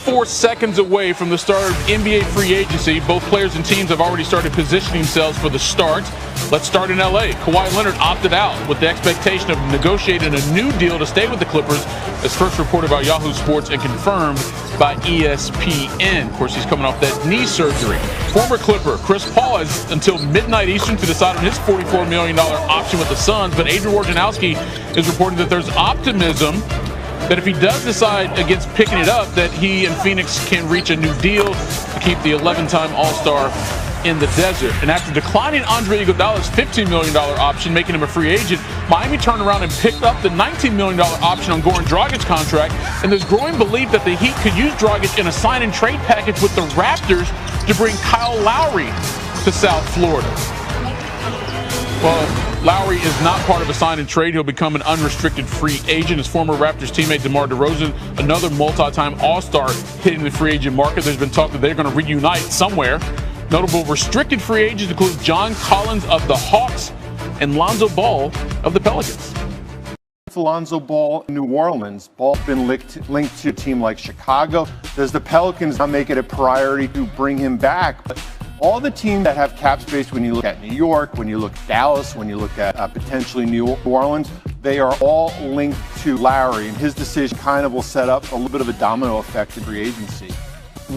34 seconds away from the start of NBA free agency. Both players and teams have already started positioning themselves for the start. Let's start in LA. Kawhi Leonard opted out with the expectation of negotiating a new deal to stay with the Clippers, as first reported by Yahoo Sports and confirmed by ESPN. Of course, he's coming off that knee surgery. Former Clipper Chris Paul has until midnight Eastern to decide on his $44 million option with the Suns, but Adrian Wojnarowski is reporting that there's optimism that if he does decide against picking it up, that he and Phoenix can reach a new deal to keep the 11-time All-Star in the desert. And after declining Andre Iguodala's $15 million option, making him a free agent, Miami turned around and picked up the $19 million option on Goran Dragic's contract. And there's growing belief that the Heat could use Dragic in a sign-and-trade package with the Raptors to bring Kyle Lowry to South Florida. Well, Lowry is not part of a sign and trade. He'll become an unrestricted free agent. His former Raptors teammate DeMar DeRozan, another multi-time All-Star, hitting the free agent market. There's been talk that they're going to reunite somewhere. Notable restricted free agents include John Collins of the Hawks and Lonzo Ball of the Pelicans. Lonzo Ball in New Orleans. Ball's been linked to a team like Chicago. Does the Pelicans not make it a priority to bring him back? But all the teams that have cap space, when you look at New York, when you look at Dallas, when you look at potentially New Orleans, they are all linked to Lowry, and his decision kind of will set up a little bit of a domino effect in free agency.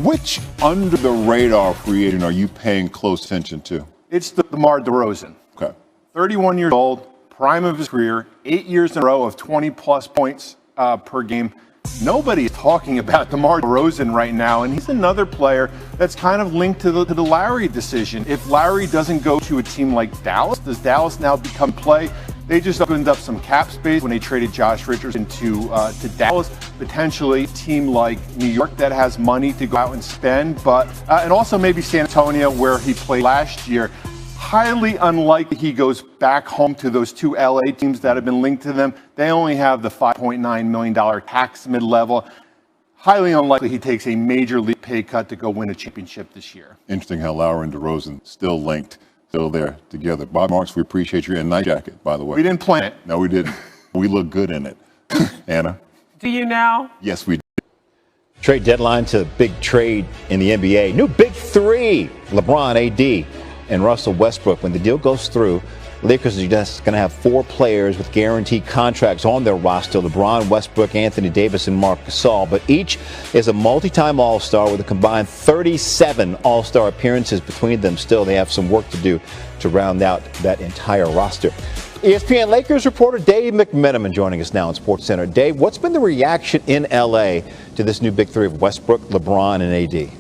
Which under-the-radar free agent are you paying close attention to? It's DeMar DeRozan. Okay. 31 years old, prime of his career, 8 years in a row of 20-plus points per game. Nobody is talking about DeMar DeRozan right now, and he's another player that's kind of linked to the Lowry decision. If Lowry doesn't go to a team like Dallas, does Dallas now become play? They just opened up some cap space when they traded Josh Richardson to Dallas. Potentially a team like New York that has money to go out and spend, but and also maybe San Antonio, where he played last year. Highly unlikely he goes back home to those two LA teams that have been linked to them. They only have the $5.9 million tax mid-level. Highly unlikely he takes a major league pay cut to go win a championship this year. Interesting how Lowry and DeRozan still linked, still there together. Bob Marks, we appreciate you in night jacket, by the way. We didn't plan it. No, we didn't. We look good in it. Anna? Do you now? Yes, we do. Trade deadline to big trade in the NBA. New big three, LeBron, AD, and Russell Westbrook. When the deal goes through, Lakers are just going to have 4 players with guaranteed contracts on their roster: LeBron, Westbrook, Anthony Davis, and Marc Gasol. But each is a multi-time All-Star with a combined 37 All-Star appearances between them. Still, they have some work to do to round out that entire roster. ESPN Lakers reporter Dave McMenamin joining us now in SportsCenter. Dave, what's been the reaction in L.A. to this new big three of Westbrook, LeBron, and AD?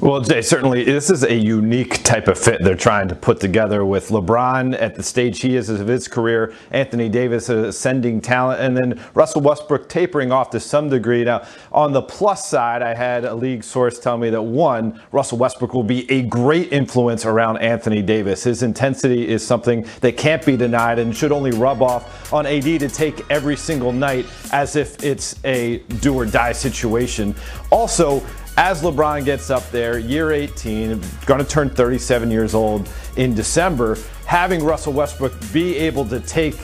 Well, Jay, certainly this is a unique type of fit they're trying to put together, with LeBron at the stage he is of his career, Anthony Davis, an ascending talent, and then Russell Westbrook tapering off to some degree. Now, on the plus side, I had a league source tell me that, one, Russell Westbrook will be a great influence around Anthony Davis. His intensity is something that can't be denied and should only rub off on AD to take every single night as if it's a do-or-die situation. Also, as LeBron gets up there, year 18, going to turn 37 years old in December, having Russell Westbrook be able to take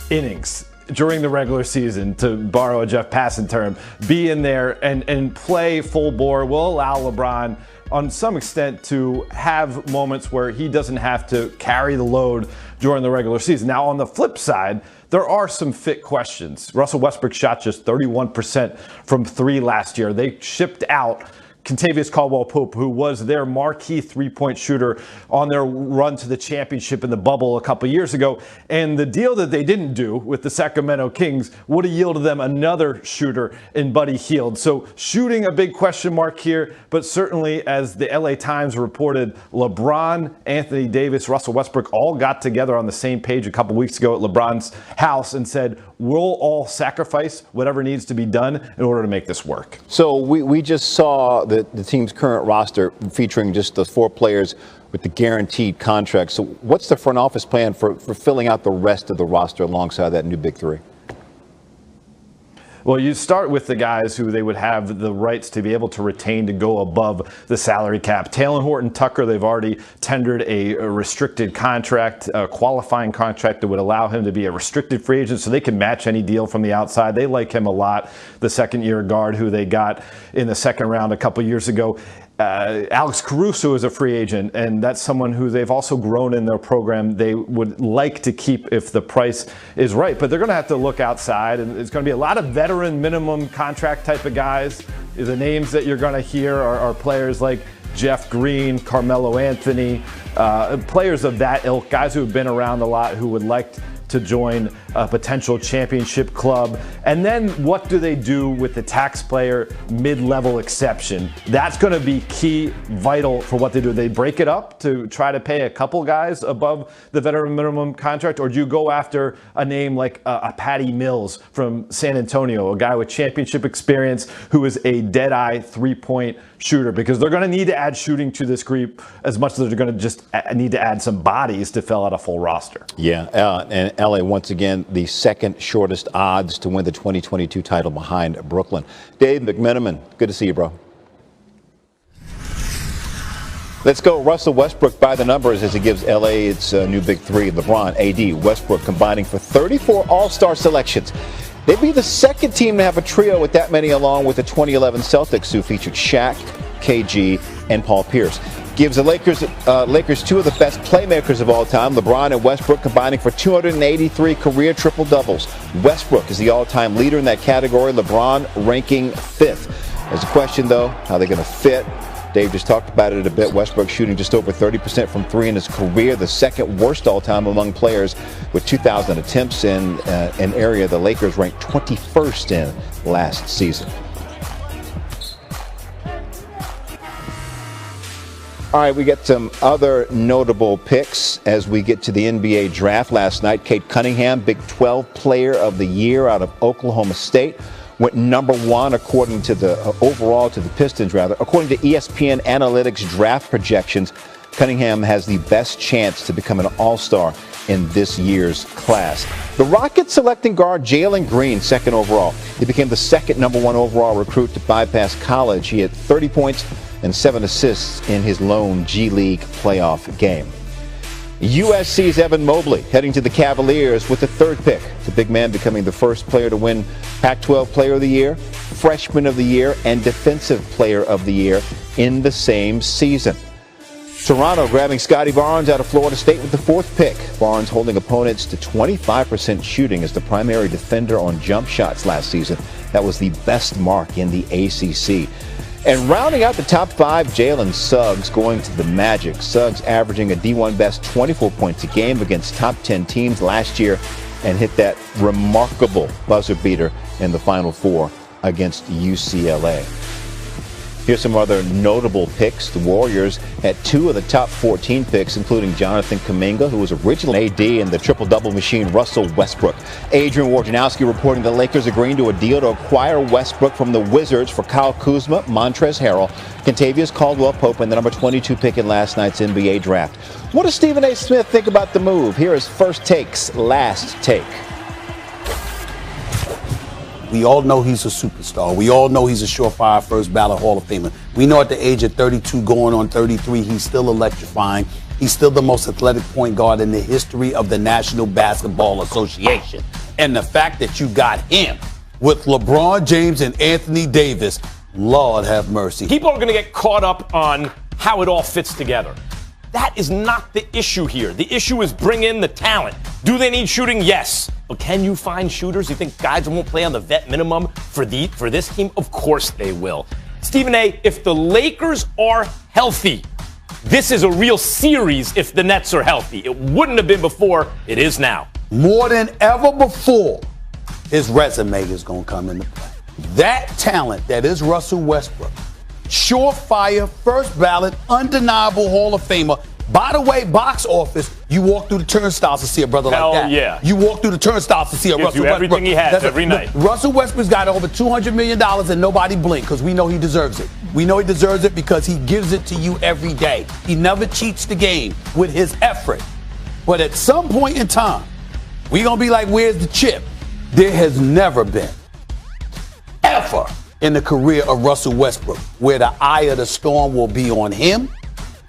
innings during the regular season, to borrow a Jeff Passan term, be in there and play full bore will allow LeBron, on some extent, to have moments where he doesn't have to carry the load during the regular season. Now, on the flip side, there are some fit questions. Russell Westbrook shot just 31% from 3 last year. They shipped out Kentavious Caldwell-Pope, who was their marquee three-point shooter on their run to the championship in the bubble a couple years ago. And the deal that they didn't do with the Sacramento Kings would have yielded them another shooter in Buddy Hield. So shooting a big question mark here, but certainly, as the LA Times reported, LeBron, Anthony Davis, Russell Westbrook all got together on the same page a couple weeks ago at LeBron's house and said, we'll all sacrifice whatever needs to be done in order to make this work. So we just saw the team's current roster featuring just the 4 players with the guaranteed contracts. So what's the front office plan for filling out the rest of the roster alongside that new big three? Well, you start with the guys who they would have the rights to be able to retain to go above the salary cap. Taylor Horton-Tucker, they've already tendered a restricted contract, a qualifying contract that would allow him to be a restricted free agent so they can match any deal from the outside. They like him a lot. The second-year guard who they got in the second round a couple years ago. Alex Caruso is a free agent, and that's someone who they've also grown in their program. They would like to keep if the price is right, but they're going to have to look outside, and it's going to be a lot of veteran minimum contract type of guys. The names that you're going to hear are players like Jeff Green, Carmelo Anthony, players of that ilk, guys who have been around a lot who would like to join a potential championship club. And then what do they do with the taxpayer mid-level exception? That's going to be key, vital for what they do. They break it up to try to pay a couple guys above the veteran minimum contract, or do you go after a name like a Patty Mills from San Antonio, a guy with championship experience who is a dead-eye three-point shooter? Because they're going to need to add shooting to this group as much as they're going to just need to add some bodies to fill out a full roster. Yeah, and LA, once again, the second shortest odds to win the 2022 title behind Brooklyn. Dave McMenamin, good to see you, bro. Let's go Russell Westbrook by the numbers as he gives LA its new big three. LeBron, AD, Westbrook combining for 34 All-Star selections. They'd be the second team to have a trio with that many, along with the 2011 Celtics, who featured Shaq, KG, and Paul Pierce. Gives the Lakers two of the best playmakers of all time, LeBron and Westbrook, combining for 283 career triple-doubles. Westbrook is the all-time leader in that category, LeBron ranking 5th. There's a question, though, how they're going to fit. Dave just talked about it a bit. Westbrook shooting just over 30% from three in his career, the second worst all-time among players with 2,000 attempts in an area the Lakers ranked 21st in last season. All right, we get some other notable picks as we get to the NBA draft last night. Kate Cunningham, Big 12 Player of the Year out of Oklahoma State, went number one according to the overall to the Pistons, rather. According to ESPN Analytics draft projections, Cunningham has the best chance to become an all-star in this year's class. The Rockets selecting guard Jalen Green, second overall. He became the second number one overall recruit to bypass college. He had 30 points and 7 assists in his lone G League playoff game. USC's Evan Mobley heading to the Cavaliers with the third pick. The big man becoming the first player to win Pac-12 Player of the Year, Freshman of the Year, and Defensive Player of the Year in the same season. Toronto grabbing Scotty Barnes out of Florida State with the fourth pick. Barnes holding opponents to 25% shooting as the primary defender on jump shots last season. That was the best mark in the ACC. And rounding out the top five, Jalen Suggs going to the Magic. Suggs averaging a D1 best 24 points a game against top 10 teams last year and hit that remarkable buzzer beater in the Final Four against UCLA. Here's some other notable picks. The Warriors had 2 of the top 14 picks, including Jonathan Kuminga, who was originally AD, and the triple-double machine Russell Westbrook. Adrian Wojnarowski reporting the Lakers agreeing to a deal to acquire Westbrook from the Wizards for Kyle Kuzma, Montrezl Harrell, Kentavious Caldwell-Pope, and the number 22 pick in last night's NBA draft. What does Stephen A. Smith think about the move? Here is First Take's last take. We all know he's a superstar. We all know he's a surefire first ballot Hall of Famer. We know at the age of 32 going on 33, he's still electrifying. He's still the most athletic point guard in the history of the National Basketball Association. And the fact that you got him with LeBron James and Anthony Davis, Lord have mercy. People are going to get caught up on how it all fits together. That is not the issue here. The issue is bring in the talent. Do they need shooting? Yes. But can you find shooters? You think guys won't play on the vet minimum for this team? Of course they will. Stephen A., if the Lakers are healthy, this is a real series if the Nets are healthy. It wouldn't have been before. It is now. More than ever before, his resume is going to come into play. That talent that is Russell Westbrook, surefire, first ballot, undeniable Hall of Famer. By the way, box office, you walk through the turnstiles to see a brother like that. Hell yeah. You walk through the turnstiles to see a Russell Westbrook. Everything he has every night. Russell Westbrook's got over $200 million and nobody blinked because we know he deserves it. We know he deserves it because he gives it to you every day. He never cheats the game with his effort. But at some point in time, we're going to be like, where's the chip? There has never been ever in the career of Russell Westbrook where the eye of the storm will be on him,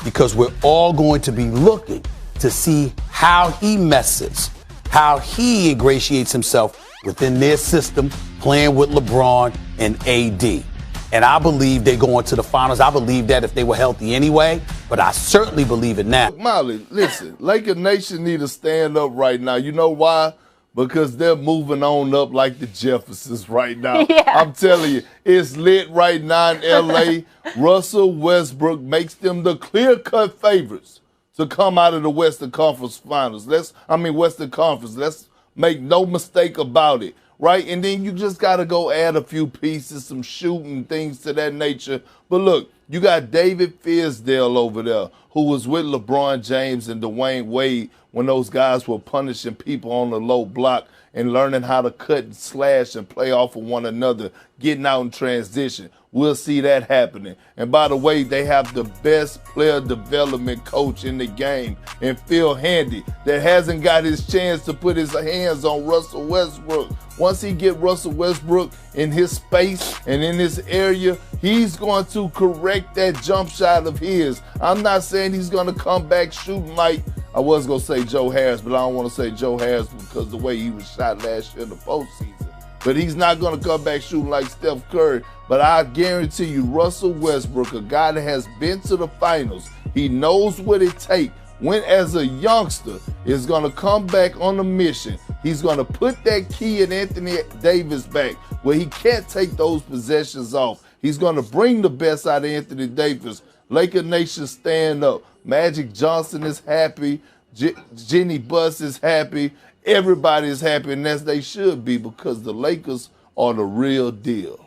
because we're all going to be looking to see how he messes, how he ingratiates himself within their system, playing with LeBron and AD. And I believe they go into the finals. I believe that if they were healthy anyway, but I certainly believe it now. Molly, listen, Laker Nation need to stand up right now. You know why? Because they're moving on up like the Jeffersons right now. Yeah. I'm telling you, it's lit right now in L.A. Russell Westbrook makes them the clear-cut favorites to come out of the Western Conference Finals. Western Conference. Let's make no mistake about it, right? And then you just got to go add a few pieces, some shooting, things to that nature. But look, you got David Fizdale over there, who was with LeBron James and Dwayne Wade when those guys were punishing people on the low block and learning how to cut and slash and play off of one another, getting out in transition. We'll see that happening. And by the way, they have the best player development coach in the game, and Phil Handy, that hasn't got his chance to put his hands on Russell Westbrook. Once he get Russell Westbrook in his space and in his area, he's going to correct that jump shot of his. I'm not saying he's going to come back shooting like, I was going to say Joe Harris, but I don't want to say Joe Harris because the way he was shot last year in the postseason. But he's not going to come back shooting like Steph Curry. But I guarantee you, Russell Westbrook, a guy that has been to the finals, he knows what it takes. When as a youngster is going to come back on a mission, he's going to put that key in Anthony Davis back where he can't take those possessions off. He's going to bring the best out of Anthony Davis. Laker Nation stand up. Magic Johnson is happy. Jenny Buss is happy. Everybody is happy, and as they should be, because the Lakers are the real deal.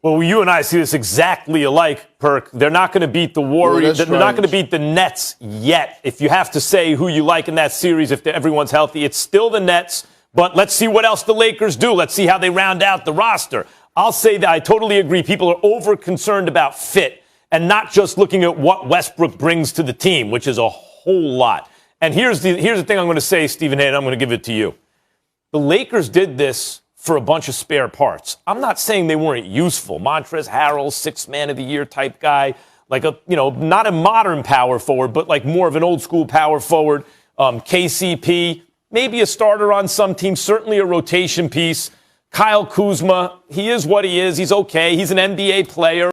Well, you and I see this exactly alike, Perk. They're not going to beat the Warriors. They're not going to beat the Nets yet. If you have to say who you like in that series, if everyone's healthy, it's still the Nets. But let's see what else the Lakers do. Let's see how they round out the roster. I'll say that I totally agree. People are over-concerned about fit and not just looking at what Westbrook brings to the team, which is a whole lot. And here's the thing I'm going to say, Stephen Hayden, I'm going to give it to you. The Lakers did this for a bunch of spare parts. I'm not saying they weren't useful. Montrezl Harrell, 6th man of the year type guy, like not a modern power forward, but like more of an old school power forward. KCP, maybe a starter on some teams, certainly a rotation piece. Kyle Kuzma, he is what he is. He's okay. He's an NBA player.